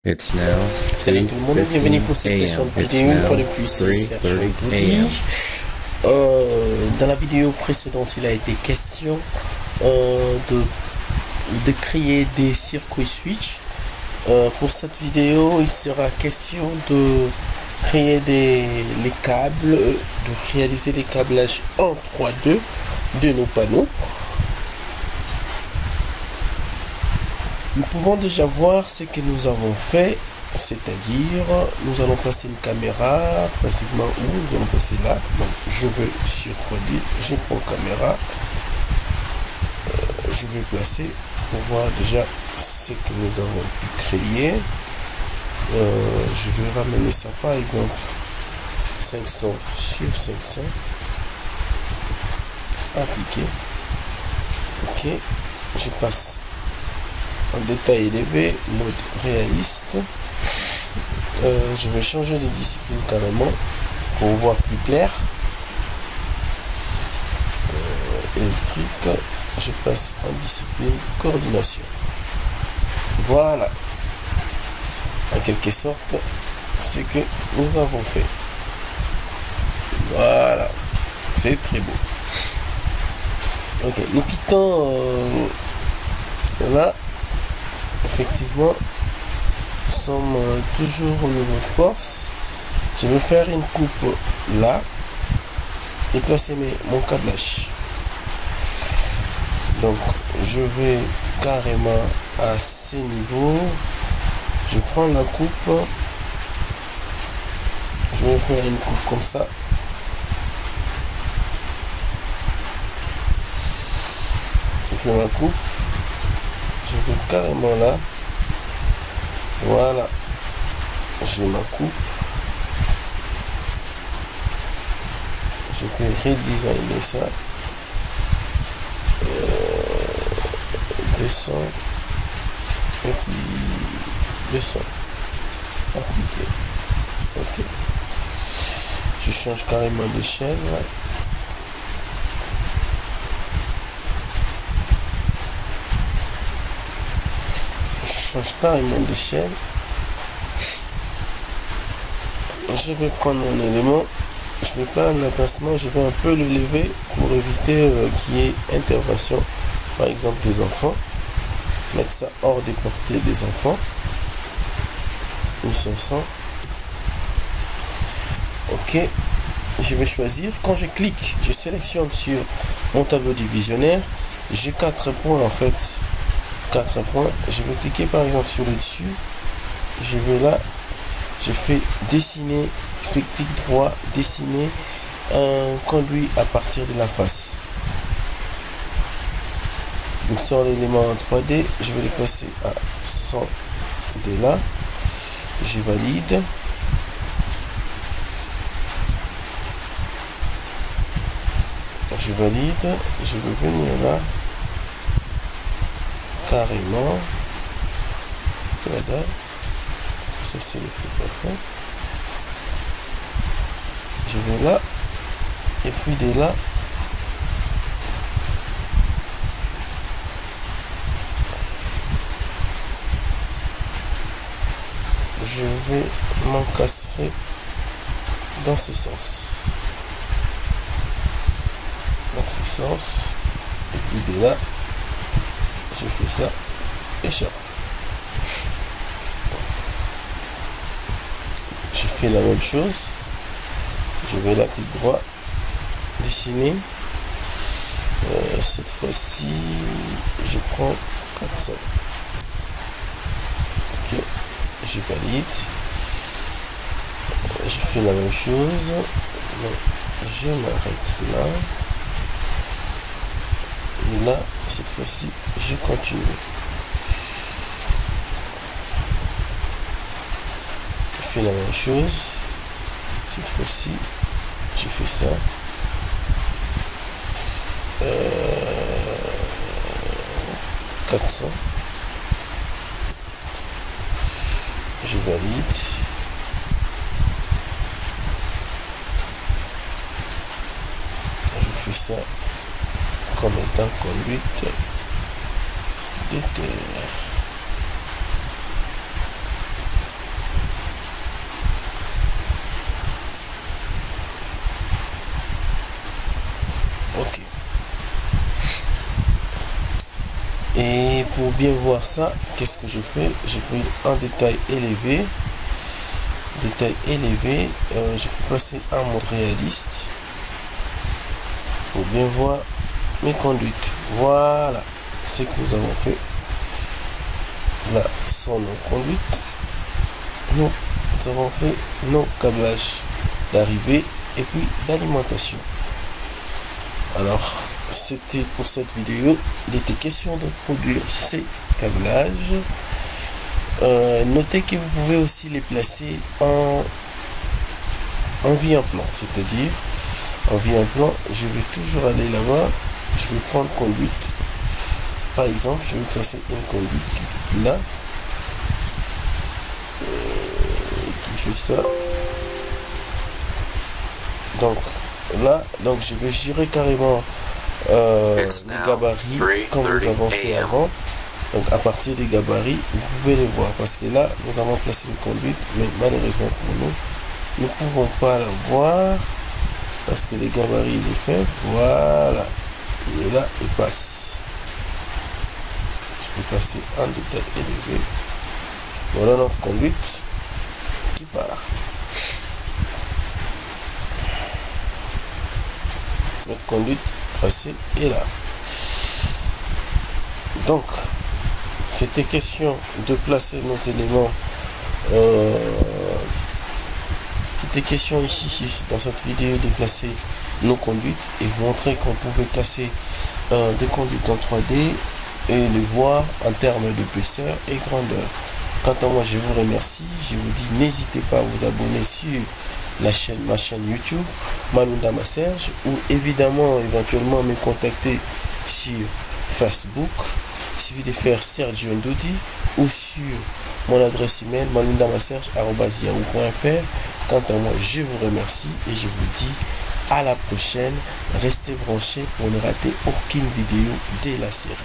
It's now Salut tout le monde, bienvenue pour cette session de vidéo. Une fois de plus, c'est Serge Goudi. Dans la vidéo précédente, il a été question de créer des circuits switch. Pour cette vidéo, il sera question de créer les câbles, de réaliser les câblages en 3-2 de nos panneaux. Nous pouvons déjà voir ce que nous avons fait, c'est-à-dire nous allons placer une caméra pratiquement où nous allons placer là. Donc je vais sur 3D, je prends caméra, je vais placer pour voir déjà ce que nous avons pu créer. Je vais ramener ça par exemple 500 sur 500, appliquer, ok, je passe en détail élevé, mode réaliste. Je vais changer de discipline carrément pour voir plus clair. Électrique, je passe en discipline coordination. Voilà, en quelque sorte ce que nous avons fait. Voilà, c'est très beau. Ok, nous quittons là. Effectivement, nous sommes toujours au niveau de force. Je vais faire une coupe là et placer mon câblage. Donc je vais carrément à ce niveau. Je prends la coupe. Je vais faire une coupe comme ça. Je fais ma coupe. Je vais carrément là. Voilà. J'ai ma coupe. Je peux redesigner ça. 200. Et puis 200. Appliquer. Ok. Je change carrément d'échelle. Change carrément d'échelle. Je vais prendre mon élément, je vais prendre l'emplacement, je vais un peu le lever pour éviter qu'il y ait intervention, par exemple des enfants. Mettre ça hors des portées des enfants. 1500. Ok, je vais choisir. Quand je clique, je sélectionne sur mon tableau divisionnaire. J'ai 4 points en fait. 4 points, je vais cliquer par exemple sur le dessus, je vais là, je fais dessiner, je fais clic droit, dessiner un conduit à partir de la face. Donc sur l'élément en 3D, je vais le placer à 100 de là, je valide. Je valide, je vais venir là. Carrément, voilà, ça c'est le fait parfait. Je vais là, et puis de là, je vais m'encastrer dans ce sens. Dans ce sens, et puis de là, je fais ça et ça. Je fais la même chose. Je vais là, clic droit, dessiner. Cette fois-ci, je prends 400. Ok, je valide. Je fais la même chose. Donc, je m'arrête là. Et là, cette fois-ci, je continue. Je fais la même chose. Cette fois-ci, je fais ça. 400. Je valide. Je fais ça comme étant conduite de terre. pour bien voir ça, qu'est-ce que je fais? J'ai pris un détail élevé. Détail élevé, je peux passer en mode réaliste pour bien voir mes conduites. Voilà ce que nous avons fait. Là sont nos conduites. Nous avons fait nos câblages d'arrivée et puis d'alimentation. Alors c'était pour cette vidéo. Il était question de produire ces câblages. Notez que vous pouvez aussi les placer en vie en plan, c'est-à-dire en vie en plan, je vais toujours aller là-bas, je vais prendre conduite. Par exemple, je vais placer une conduite qui est là, qui fait ça. Donc là, donc je vais gérer carrément les gabarits comme nous avons fait avant. Donc à partir des gabarits, vous pouvez les voir parce que là, nous avons placé une conduite, mais malheureusement pour nous, nous ne pouvons pas la voir parce que les gabarits il est faible. Voilà, il est là, il passe. Je peux passer en détail élevé. Voilà notre conduite qui part. Notre conduite tracée est là. Donc c'était question de placer nos éléments. C'était question ici dans cette vidéo de placer nos conduites et montrer qu'on pouvait placer des conduites en 3D et les voir en termes d'épaisseur et grandeur. Quant à moi, je vous remercie. Je vous dis n'hésitez pas à vous abonner sur ma chaîne YouTube Malunda Maserge, ou évidemment éventuellement me contacter sur Facebook. Il suffit de faire Sergio Ndoudi ou sur mon adresse email malundamaserge@yahoo.fr. Quant à moi, je vous remercie et je vous dis à la prochaine. Restez branchés pour ne rater aucune vidéo de la série.